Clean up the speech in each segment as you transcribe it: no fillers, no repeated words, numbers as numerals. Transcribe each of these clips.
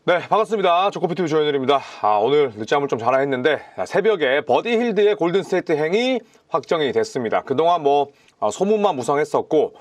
네, 반갑습니다. 조코피TV 조현일입니다. 오늘 늦잠을 좀 자라 했는데 새벽에 버디 힐드의 골든스테이트 행이 확정이 됐습니다. 그동안 소문만 무성했었고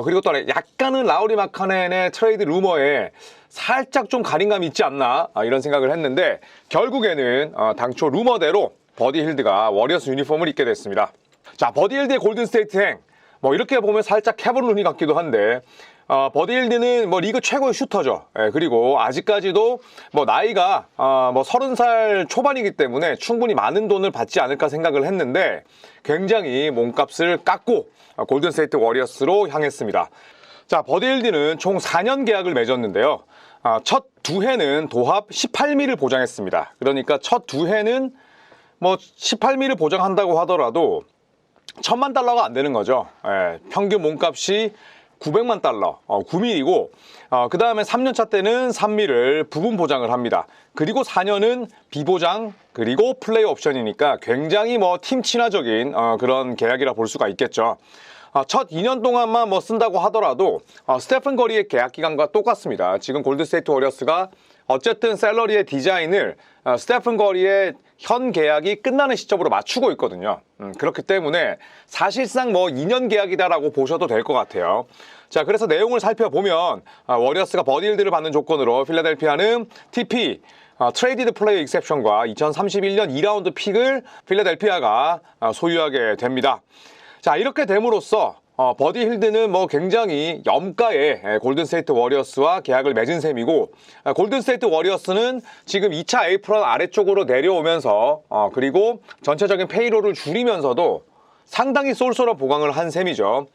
그리고 또 약간은 라우리 마카넨의 트레이드 루머에 살짝 좀 가린감이 있지 않나 이런 생각을 했는데 결국에는 당초 루머대로 버디 힐드가 워리어스 유니폼을 입게 됐습니다. 자, 버디 힐드의 골든스테이트 행 이렇게 보면 살짝 케빈 루니 같기도 한데 버디 힐드는 리그 최고의 슈터죠. 그리고 아직까지도 나이가 30살 초반이기 때문에 충분히 많은 돈을 받지 않을까 생각을 했는데 굉장히 몸값을 깎고 골든스테이트 워리어스로 향했습니다. 자, 버디 힐드는 총 4년 계약을 맺었는데요. 첫 두 해는 도합 18미를 보장했습니다. 그러니까 첫 두 해는 18미를 보장한다고 하더라도 $10,000,000가 안 되는 거죠. 평균 몸값이 $900만, 9밀이고 그 다음에 3년차 때는 3밀을 부분 보장을 합니다. 그리고 4년은 비보장 그리고 플레이 옵션이니까 굉장히 팀 친화적인 그런 계약이라 볼 수가 있겠죠. 첫 2년 동안만 쓴다고 하더라도 스테픈 거리의 계약 기간과 똑같습니다. 지금 골든스테이트 워리어스가 어쨌든 셀러리의 디자인을 스테픈 거리의 현 계약이 끝나는 시점으로 맞추고 있거든요. 그렇기 때문에 사실상 2년 계약이다라고 보셔도 될 것 같아요. 자, 그래서 내용을 살펴보면 워리어스가 버디 힐드를 받는 조건으로 필라델피아는 TP 트레이디드 플레이 익셉션과 2031년 2라운드 픽을 필라델피아가 소유하게 됩니다. 자, 이렇게 됨으로써 버디 힐드는 굉장히 염가의 골든스테이트 워리어스와 계약을 맺은 셈이고 골든스테이트 워리어스는 지금 2차 에이프런 아래쪽으로 내려오면서 그리고 전체적인 페이로를 줄이면서도 상당히 쏠쏠한 보강을 한 셈이죠.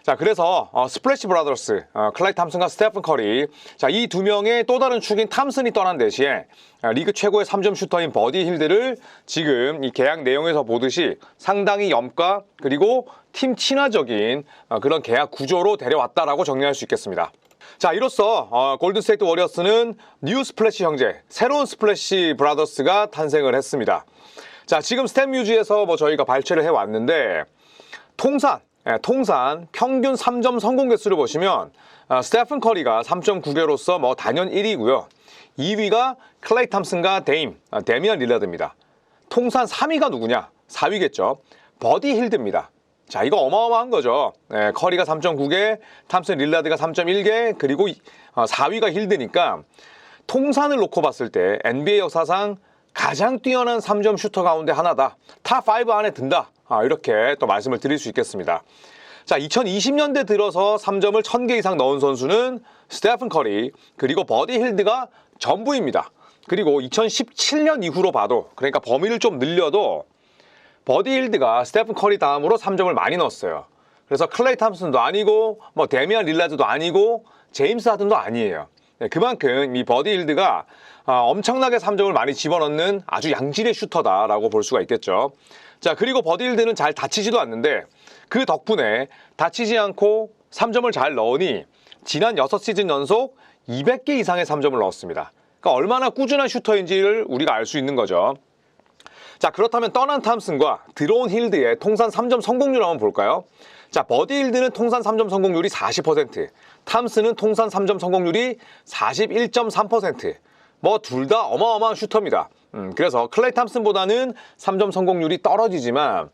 자, 그래서 스플래시 브라더스, 클라이 탐슨과 스테픈 커리, 자, 이 두 명의 또 다른 축인 탐슨이 떠난 대신에 리그 최고의 3점 슈터인 버디 힐드를 지금 이 계약 내용에서 보듯이 상당히 염가 그리고 팀 친화적인 그런 계약 구조로 데려왔다라고 정리할 수 있겠습니다. 자, 이로써 골든스테이트 워리어스는 뉴 스플래시 형제, 새로운 스플래시 브라더스가 탄생을 했습니다. 자, 지금 스탯 뮤즈에서 저희가 발췌를 해왔는데 통산 평균 3점 성공 개수를 보시면 스테픈 커리가 3.9개로서 단연 1위고요. 2위가 클레이 탐슨과 데미안 릴라드입니다. 통산 3위가 누구냐? 4위겠죠. 버디 힐드입니다. 자, 이거 어마어마한 거죠. 커리가 3.9개, 탐슨 릴라드가 3.1개, 그리고 4위가 힐드니까 통산을 놓고 봤을 때 NBA 역사상 가장 뛰어난 3점 슈터 가운데 하나다. 탑5 안에 든다. 이렇게 또 말씀을 드릴 수 있겠습니다. 자, 2020년대 들어서 3점을 1000개 이상 넣은 선수는 스테픈 커리 그리고 버디 힐드가 전부입니다. 그리고 2017년 이후로 봐도, 그러니까 범위를 좀 늘려도 버디 힐드가 스테픈 커리 다음으로 3점을 많이 넣었어요. 그래서 클레이 탐슨도 아니고 데미안 릴라드도 아니고 제임스 하든도 아니에요. 그만큼 이 버디 힐드가 엄청나게 3점을 많이 집어넣는 아주 양질의 슈터다라고 볼 수가 있겠죠. 자, 그리고 버디 힐드는 잘 다치지도 않는데 그 덕분에 다치지 않고 3점을 잘 넣으니 지난 6시즌 연속 200개 이상의 3점을 넣었습니다. 그러니까 얼마나 꾸준한 슈터인지를 우리가 알 수 있는 거죠. 자, 그렇다면 떠난 탐슨과 들어온 힐드의 통산 3점 성공률 한번 볼까요? 자, 버디 힐드는 통산 3점 성공률이 40%, 탐슨은 통산 3점 성공률이 41.3%. 둘 다 어마어마한 슈터입니다. 그래서 클레이 탐슨보다는 3점 성공률이 떨어지지만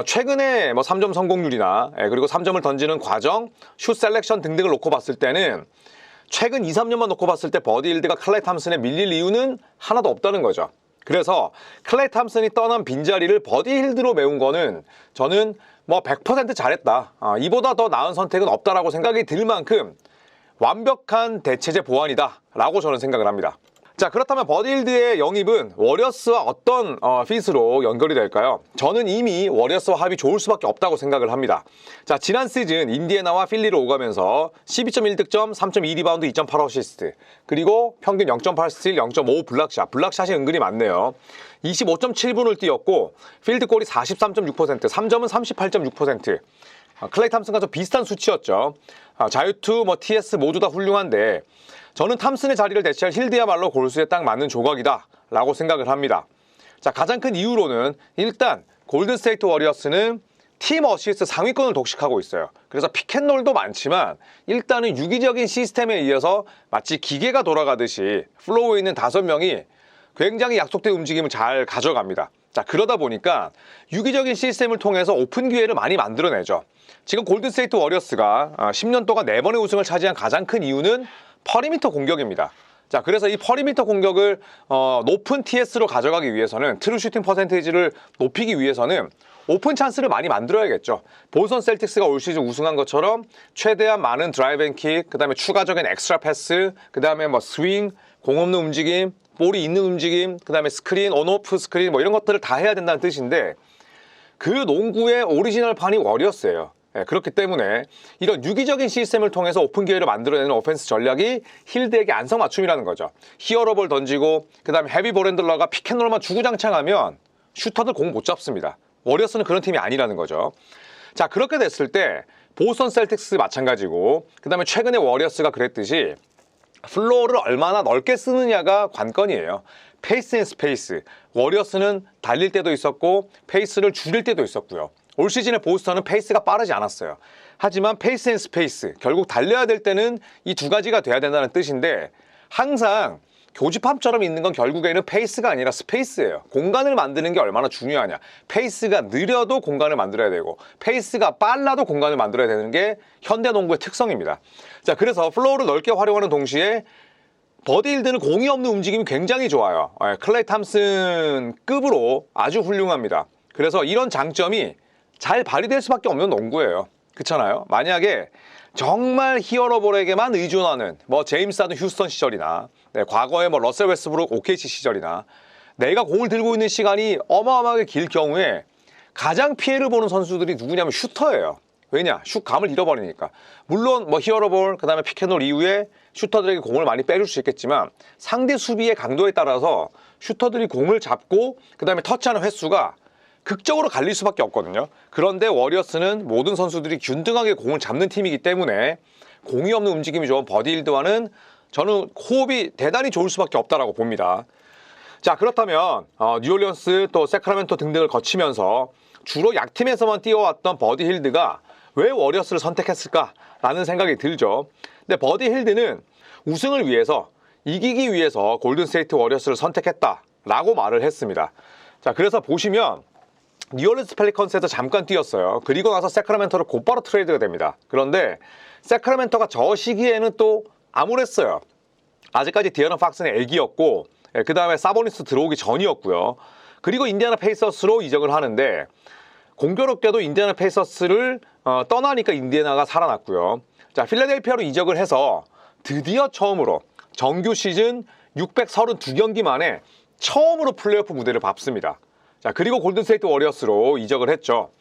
최근에 3점 성공률이나 그리고 3점을 던지는 과정, 슛 셀렉션 등등을 놓고 봤을 때는 최근 2, 3년만 놓고 봤을 때 버디 힐드가 클레이 탐슨에 밀릴 이유는 하나도 없다는 거죠. 그래서 클레이 탐슨이 떠난 빈자리를 버디 힐드로 메운 거는 저는 100% 잘했다. 이보다 더 나은 선택은 없다라고 생각이 들 만큼 완벽한 대체제 보완이다 라고 저는 생각을 합니다. 자, 그렇다면 버디 힐드의 영입은 워리어스와 어떤 핏으로 연결이 될까요? 저는 이미 워리어스와 합이 좋을 수밖에 없다고 생각을 합니다. 자, 지난 시즌 인디애나와 필리로 오가면서 12.1득점, 3.2리바운드, 2.8어시스트, 그리고 평균 0.8스틸, 0.5 블락샷이 은근히 많네요. 25.7분을 뛰었고 필드골이 43.6%, 3점은 38.6%. 클레이 탐슨과 좀 비슷한 수치였죠. 자유투, TS 모두 다 훌륭한데 저는 탐슨의 자리를 대체할 힐드야말로 골수에 딱 맞는 조각이다 라고 생각을 합니다. 자, 가장 큰 이유로는 일단 골든스테이트 워리어스는 팀 어시스트 상위권을 독식하고 있어요. 그래서 픽앤롤도 많지만 일단은 유기적인 시스템에 의해서 마치 기계가 돌아가듯이 플로우에 있는 5명이 굉장히 약속된 움직임을 잘 가져갑니다. 자, 그러다 보니까 유기적인 시스템을 통해서 오픈 기회를 많이 만들어내죠. 지금 골든스테이트 워리어스가 10년 동안 4번의 우승을 차지한 가장 큰 이유는 퍼리미터 공격입니다. 자, 그래서 이 퍼리미터 공격을 높은 TS로 가져가기 위해서는 트루 슈팅 퍼센테이지를 높이기 위해서는 오픈 찬스를 많이 만들어야겠죠. 보스턴 셀틱스가 올 시즌 우승한 것처럼 최대한 많은 드라이브 앤 킥, 그 다음에 추가적인 엑스트라 패스, 그 다음에 뭐 스윙, 공 없는 움직임, 볼이 있는 움직임, 그 다음에 스크린, 온오프 스크린 뭐 이런 것들을 다 해야 된다는 뜻인데 그 농구의 오리지널판이 워리어스예요. 네, 그렇기 때문에 이런 유기적인 시스템을 통해서 오픈 기회를 만들어내는 오펜스 전략이 힐드에게 안성맞춤이라는 거죠. 히어로볼 던지고 그 다음에 헤비 볼핸들러가 픽앤롤만 주구장창하면 슈터들 공 못 잡습니다. 워리어스는 그런 팀이 아니라는 거죠. 자, 그렇게 됐을 때 보스턴 셀틱스 마찬가지고 그 다음에 최근에 워리어스가 그랬듯이 플로어를 얼마나 넓게 쓰느냐가 관건이에요. 페이스 앤 스페이스. 워리어스는 달릴 때도 있었고 페이스를 줄일 때도 있었고요. 올 시즌에 보스턴은 페이스가 빠르지 않았어요. 하지만 페이스 앤 스페이스, 결국 달려야 될 때는 이 2가지가 돼야 된다는 뜻인데 항상 교집합처럼 있는 건 결국에는 페이스가 아니라 스페이스예요. 공간을 만드는 게 얼마나 중요하냐. 페이스가 느려도 공간을 만들어야 되고 페이스가 빨라도 공간을 만들어야 되는 게 현대농구의 특성입니다. 자, 그래서 플로어를 넓게 활용하는 동시에 버디 힐드는 공이 없는 움직임이 굉장히 좋아요. 클레이 탐슨급으로 아주 훌륭합니다. 그래서 이런 장점이 잘 발휘될 수밖에 없는 농구예요. 그렇잖아요. 만약에 정말 히어로볼에게만 의존하는 뭐 제임스 하든 휴스턴 시절이나 과거에 뭐 러셀 웨스트브룩 OKC 시절이나 내가 공을 들고 있는 시간이 어마어마하게 길 경우에 가장 피해를 보는 선수들이 누구냐면 슈터예요. 왜냐? 슛감을 잃어버리니까. 물론 뭐 히어로볼 그다음에 픽앤롤 이후에 슈터들에게 공을 많이 빼줄 수 있겠지만 상대 수비의 강도에 따라서 슈터들이 공을 잡고 그다음에 터치하는 횟수가 극적으로 갈릴 수밖에 없거든요. 그런데 워리어스는 모든 선수들이 균등하게 공을 잡는 팀이기 때문에 공이 없는 움직임이 좋은 버디 힐드와는 저는 호흡이 대단히 좋을 수밖에 없다라고 봅니다. 자, 그렇다면 뉴올리언스 또 세크라멘토 등등을 거치면서 주로 약팀에서만 뛰어왔던 버디 힐드가 왜 워리어스를 선택했을까라는 생각이 들죠. 근데 버디 힐드는 우승을 위해서, 이기기 위해서 골든스테이트 워리어스를 선택했다라고 말을 했습니다. 자, 그래서 보시면 뉴올리언스 펠리컨스에서 잠깐 뛰었어요. 그리고 나서 세크라멘토로 곧바로 트레이드가 됩니다. 그런데 세크라멘토가 저 시기에는 또 암울했어요. 아직까지 디어런 팍스는 애기였고 그 다음에 사보니스 들어오기 전이었고요. 그리고 인디애나 페이서스로 이적을 하는데 공교롭게도 인디애나 페이서스를 떠나니까 인디애나가 살아났고요. 자, 필라델피아로 이적을 해서 드디어 처음으로 정규 시즌 632경기 만에 처음으로 플레이오프 무대를 밟습니다. 자, 그리고 골든스테이트 워리어스로 이적을 했죠.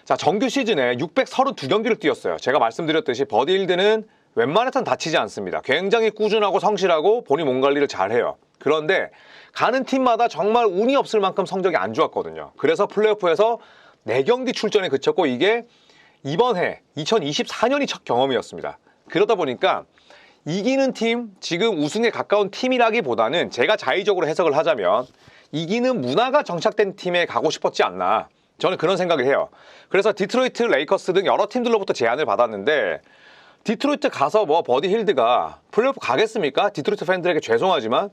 자, 정규 시즌에 632경기를 뛰었어요. 제가 말씀드렸듯이 버디 힐드는 웬만해선 다치지 않습니다. 굉장히 꾸준하고 성실하고 본인 몸 관리를 잘해요. 그런데 가는 팀마다 정말 운이 없을 만큼 성적이 안 좋았거든요. 그래서 플레이오프에서 4경기 출전에 그쳤고 이게 이번 해 2024년이 첫 경험이었습니다. 그러다 보니까 이기는 팀, 지금 우승에 가까운 팀이라기보다는 제가 자의적으로 해석을 하자면 이기는 문화가 정착된 팀에 가고 싶었지 않나, 저는 그런 생각을 해요. 그래서 디트로이트, 레이커스 등 여러 팀들로부터 제안을 받았는데 디트로이트 가서 뭐 버디 힐드가 플레이오프 가겠습니까? 디트로이트 팬들에게 죄송하지만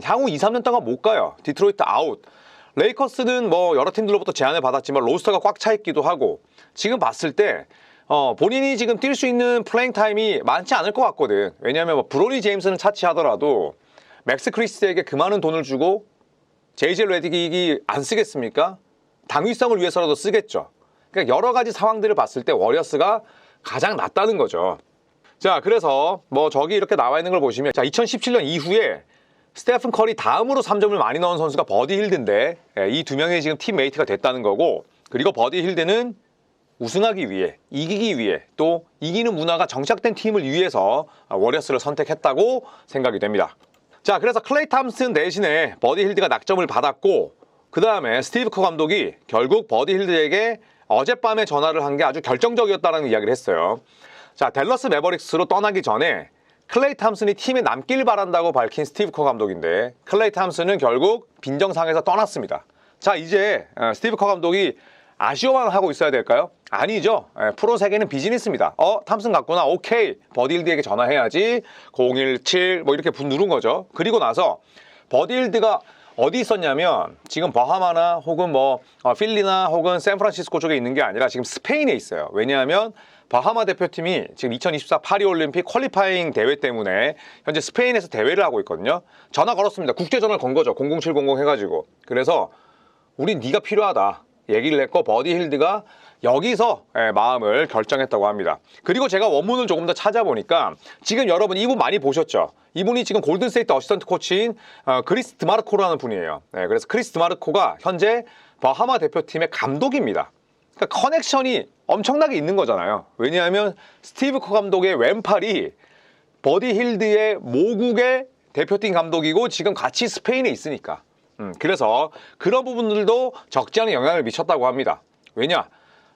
향후 2, 3년 동안 못 가요. 디트로이트 아웃. 레이커스는 뭐 여러 팀들로부터 제안을 받았지만 로스터가 꽉 차 있기도 하고 지금 봤을 때 본인이 지금 뛸 수 있는 플레잉 타임이 많지 않을 것 같거든. 왜냐하면 뭐 브로니 제임스는 차치하더라도 맥스 크리스에게 그 많은 돈을 주고 제이제 레딕이 안 쓰겠습니까? 당위성을 위해서라도 쓰겠죠. 그러니까 여러 가지 상황들을 봤을 때 워리어스가 가장 낫다는 거죠. 자, 그래서 뭐 저기 이렇게 나와 있는 걸 보시면 자, 2017년 이후에 스테픈 커리 다음으로 3점을 많이 넣은 선수가 버디 힐드인데 이 두 명이 지금 팀메이트가 됐다는 거고, 그리고 버디 힐드는 우승하기 위해, 이기기 위해, 또 이기는 문화가 정착된 팀을 위해서 워리어스를 선택했다고 생각이 됩니다. 자, 그래서 클레이 탐슨 대신에 버디 힐드가 낙점을 받았고 그 다음에 스티브 커 감독이 결국 버디 힐드에게 어젯밤에 전화를 한 게 아주 결정적이었다는 이야기를 했어요. 자, 댈러스 매버릭스로 떠나기 전에 클레이 탐슨이 팀에 남길 바란다고 밝힌 스티브 커 감독인데 클레이 탐슨은 결국 빈정상에서 떠났습니다. 자, 이제 스티브 커 감독이 아쉬워만 하고 있어야 될까요? 아니죠. 프로 세계는 비즈니스입니다. 탐슨 갔구나. 오케이. 버디힐드에게 전화해야지. 017 뭐 이렇게 누른 거죠. 그리고 나서 버디힐드가 어디 있었냐면 지금 버하마나 혹은 뭐 필리나 혹은 샌프란시스코 쪽에 있는 게 아니라 지금 스페인에 있어요. 왜냐하면 바하마 대표팀이 지금 2024 파리 올림픽 퀄리파잉 대회 때문에 현재 스페인에서 대회를 하고 있거든요. 전화 걸었습니다. 국제 전화를 건 거죠. 00700 해가지고. 그래서 우린 네가 필요하다 얘기를 했고 버디힐드가 여기서 마음을 결정했다고 합니다. 그리고 제가 원문을 조금 더 찾아보니까 지금 여러분 이분 많이 보셨죠? 이분이 지금 골든스테이트 어시스턴트 코치인 크리스 드마르코라는 분이에요. 그래서 크리스 드마르코가 현재 바하마 대표팀의 감독입니다. 그러니까 커넥션이 엄청나게 있는 거잖아요. 왜냐하면 스티브 커 감독의 왼팔이 버디힐드의 모국의 대표팀 감독이고 지금 같이 스페인에 있으니까. 그래서 그런 부분들도 적지 않은 영향을 미쳤다고 합니다. 왜냐?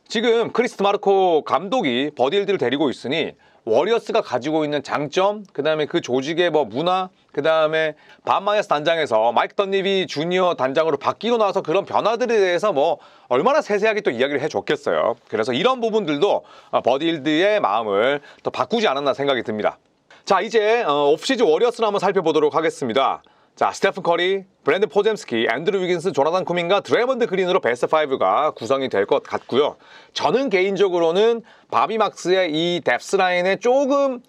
지금 크리스 드마르코 감독이 버디힐드를 데리고 있으니 워리어스가 가지고 있는 장점, 그 다음에 그 조직의 뭐 문화, 그 다음에 반 마이어스 단장에서 마이크 던니비 주니어 단장으로 바뀌고 나서 그런 변화들에 대해서 뭐 얼마나 세세하게 또 이야기를 해줬겠어요. 그래서 이런 부분들도 버디힐드의 마음을 더 바꾸지 않았나 생각이 듭니다. 자, 이제 오프시즌 워리어스를 한번 살펴보도록 하겠습니다. 자, 스테픈 커리, 브랜든 포젬스키, 앤드루 위긴스, 조나단 쿠민과 드레먼드 그린으로 베스트 5가 구성이 될 것 같고요. 저는 개인적으로는 바비 막스의 이 뎁스 라인에 조금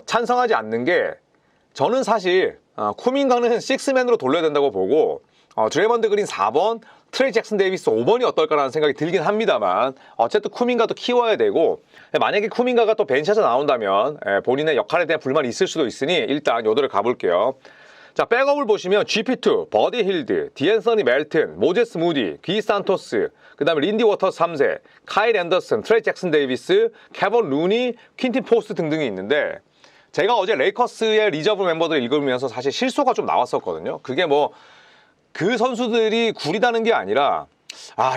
찬성하지 않는 게 저는 사실 쿠민가는 6맨으로 돌려야 된다고 보고 드레먼드 그린 4번, 트레이 잭슨 데이비스 5번이 어떨까라는 생각이 들긴 합니다만 어쨌든 쿠민가도 키워야 되고 만약에 쿠민가가 또 벤치에서 나온다면 본인의 역할에 대한 불만이 있을 수도 있으니 일단 요도를 가볼게요. 자, 백업을 보시면 GP2, 버디힐드, 디앤서니 멜튼, 모제스 무디, 기 산토스, 그 다음에 린디 워터스 3세, 카일 앤더슨, 트레이 잭슨 데이비스, 케번 루니, 퀸틴 포스트 등등이 있는데 제가 어제 레이커스의 리저브 멤버들을 읽으면서 사실 실수가 좀 나왔었거든요. 그게 뭐 그 선수들이 구리다는 게 아니라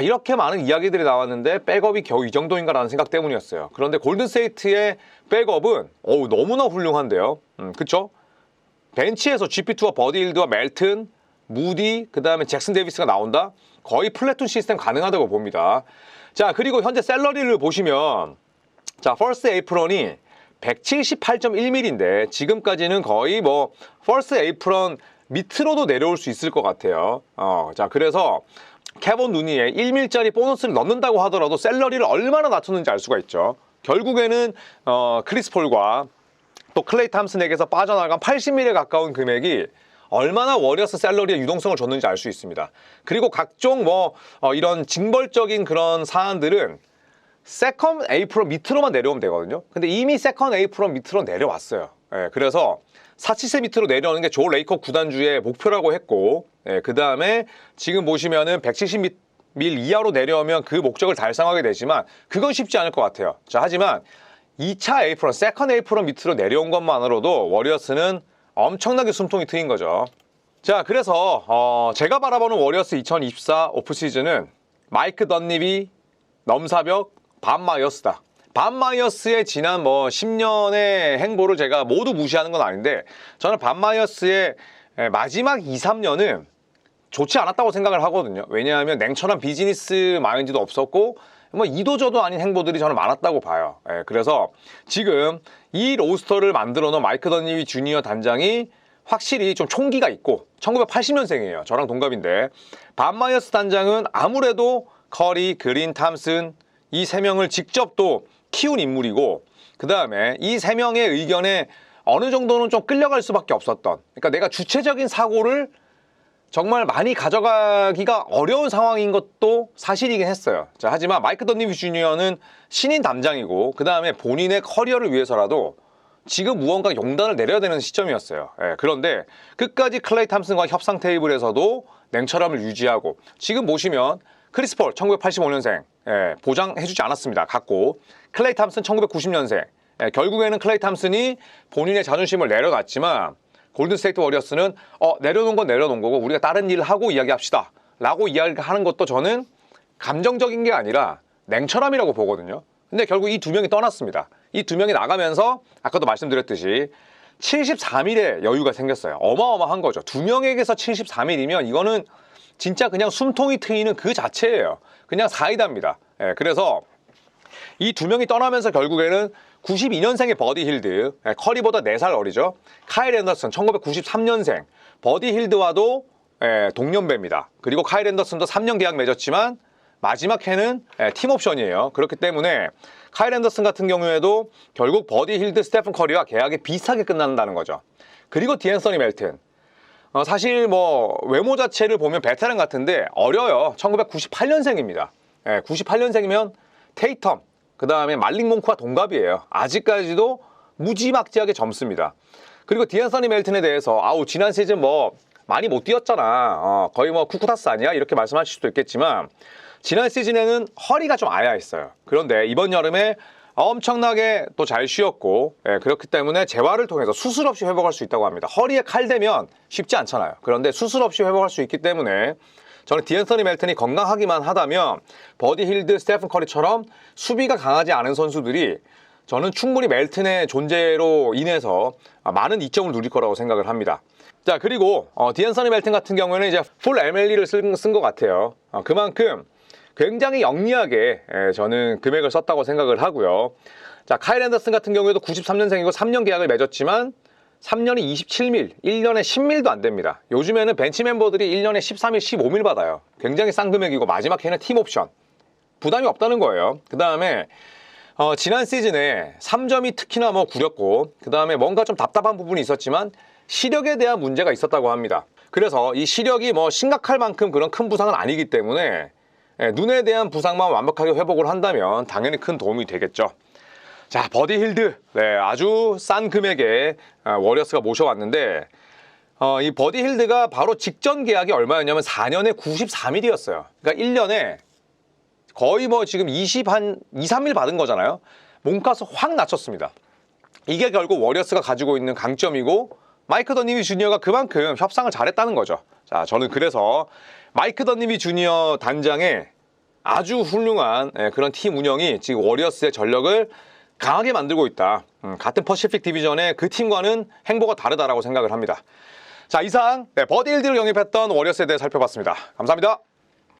이렇게 많은 이야기들이 나왔는데 백업이 겨우 이 정도인가라는 생각 때문이었어요. 그런데 골든스테이트의 백업은 너무나 훌륭한데요. 그쵸? 벤치에서 GP2와 버디힐드와 멜튼, 무디, 그 다음에 잭슨 데이비스가 나온다? 거의 플래툰 시스템 가능하다고 봅니다. 자, 그리고 현재 샐러리를 보시면 자, 퍼스트 에이프런이 178.1mm인데 지금까지는 거의 뭐 퍼스트 에이프런 밑으로도 내려올 수 있을 것 같아요. 자, 그래서 케본 루니의 1밀짜리 보너스를 넣는다고 하더라도 샐러리를 얼마나 낮췄는지 알 수가 있죠. 결국에는 크리스 폴과 또 클레이 탐슨에게서 빠져나간 80밀에 가까운 금액이 얼마나 워리어스 샐러리의 유동성을 줬는지 알 수 있습니다. 그리고 각종 이런 징벌적인 그런 사안들은 세컨 에이프런 밑으로만 내려오면 되거든요. 근데 이미 세컨 에이프런 밑으로 내려왔어요. 그래서 4,7세 밑으로 내려오는 게 조 레이커 구단주의 목표라고 했고, 그 다음에 지금 보시면은 170밀 이하로 내려오면 그 목적을 달성하게 되지만 그건 쉽지 않을 것 같아요. 자, 하지만 2차 에이프런, 세컨 에이프런 밑으로 내려온 것만으로도 워리어스는 엄청나게 숨통이 트인 거죠. 자, 그래서 제가 바라보는 워리어스 2024 오프시즌은 마이크 던니비, 넘사벽, 반 마이어스다. 반 마이어스의 지난 10년의 행보를 제가 모두 무시하는 건 아닌데 저는 반 마이어스의 마지막 2, 3년은 좋지 않았다고 생각을 하거든요. 왜냐하면 냉철한 비즈니스 마인드도 없었고 이도저도 아닌 행보들이 저는 많았다고 봐요. 그래서 지금 이 로스터를 만들어 놓은 마이크 던니비 주니어 단장이 확실히 좀 총기가 있고 1980년생이에요. 저랑 동갑인데 반 마이어스 단장은 아무래도 커리, 그린, 탐슨 이 세 명을 직접 또 키운 인물이고 그 다음에 이 세 명의 의견에 어느 정도는 좀 끌려갈 수밖에 없었던, 그러니까 내가 주체적인 사고를 정말 많이 가져가기가 어려운 상황인 것도 사실이긴 했어요. 자, 하지만 마이크 던니비 주니어는 신인 담장이고 그 다음에 본인의 커리어를 위해서라도 지금 무언가 용단을 내려야 되는 시점이었어요. 그런데 끝까지 클레이 탐슨과 협상 테이블에서도 냉철함을 유지하고 지금 보시면 크리스 폴 1985년생 보장해주지 않았습니다. 갖고 클레이 탐슨 1990년생 결국에는 클레이 탐슨이 본인의 자존심을 내려놨지만 골든스테이트 워리어스는 내려놓은 건 내려놓은 거고 우리가 다른 일을 하고 이야기합시다 라고 이야기하는 것도 저는 감정적인 게 아니라 냉철함이라고 보거든요. 근데 결국 이 두 명이 떠났습니다. 이 두 명이 나가면서 아까도 말씀드렸듯이 74밀의 여유가 생겼어요. 어마어마한 거죠. 두 명에게서 74밀이면 이거는 진짜 그냥 숨통이 트이는 그 자체예요. 그냥 사이다입니다. 그래서 이 두 명이 떠나면서 결국에는 92년생의 버디 힐드, 커리보다 4살 어리죠. 카일 앤더슨 1993년생, 버디 힐드와도 동년배입니다. 그리고 카일 앤더슨도 3년 계약 맺었지만 마지막 해는 팀 옵션이에요. 그렇기 때문에 카일 앤더슨 같은 경우에도 결국 버디 힐드, 스테픈 커리와 계약이 비슷하게 끝난다는 거죠. 그리고 디앤서니 멜튼. 사실 뭐 외모 자체를 보면 베테랑 같은데 어려요. 1998년생입니다. 98년생이면 테이텀, 그 다음에 말링 몽크와 동갑이에요. 아직까지도 무지막지하게 젊습니다. 그리고 디앤서니 멜튼에 대해서 지난 시즌 뭐 많이 못 뛰었잖아. 거의 뭐 쿠쿠타스 아니야? 이렇게 말씀하실 수도 있겠지만 지난 시즌에는 허리가 좀 아야했어요. 그런데 이번 여름에 엄청나게 또 잘 쉬었고 그렇기 때문에 재활을 통해서 수술 없이 회복할 수 있다고 합니다. 허리에 칼 대면 쉽지 않잖아요. 그런데 수술 없이 회복할 수 있기 때문에 저는 디앤서니 멜튼이 건강하기만 하다면 버디 힐드, 스테픈 커리처럼 수비가 강하지 않은 선수들이 저는 충분히 멜튼의 존재로 인해서 많은 이점을 누릴 거라고 생각을 합니다. 자, 그리고 디앤서니 멜튼 같은 경우에는 이제 풀 MLE를 쓴 것 같아요. 그만큼 굉장히 영리하게 저는 금액을 썼다고 생각을 하고요. 자, 카일 앤더슨 같은 경우에도 93년생이고 3년 계약을 맺었지만 3년이 27밀, 1년에 10밀도 안 됩니다. 요즘에는 벤치 멤버들이 1년에 13밀, 15밀 받아요. 굉장히 싼 금액이고 마지막 해는 팀 옵션. 부담이 없다는 거예요. 그 다음에 지난 시즌에 3점이 특히나 뭐 구렸고 그 다음에 뭔가 좀 답답한 부분이 있었지만 시력에 대한 문제가 있었다고 합니다. 그래서 이 시력이 뭐 심각할 만큼 그런 큰 부상은 아니기 때문에 눈에 대한 부상만 완벽하게 회복을 한다면 당연히 큰 도움이 되겠죠. 자, 버디 힐드. 아주 싼 금액에 워리어스가 모셔왔는데 이 버디 힐드가 바로 직전 계약이 얼마였냐면 4년에 94밀이었어요. 그러니까 1년에 거의 뭐 지금 2, 3밀 받은 거잖아요. 몸값을 확 낮췄습니다. 이게 결국 워리어스가 가지고 있는 강점이고 마이크 던니비 주니어가 그만큼 협상을 잘했다는 거죠. 자, 저는 그래서 마이크 던니비 주니어 단장의 아주 훌륭한 그런 팀 운영이 지금 워리어스의 전력을 강하게 만들고 있다. 같은 퍼시픽 디비전의 그 팀과는 행보가 다르다라고 생각을 합니다. 자, 이상 버디 힐드를 영입했던 워리어스에 대해 살펴봤습니다. 감사합니다.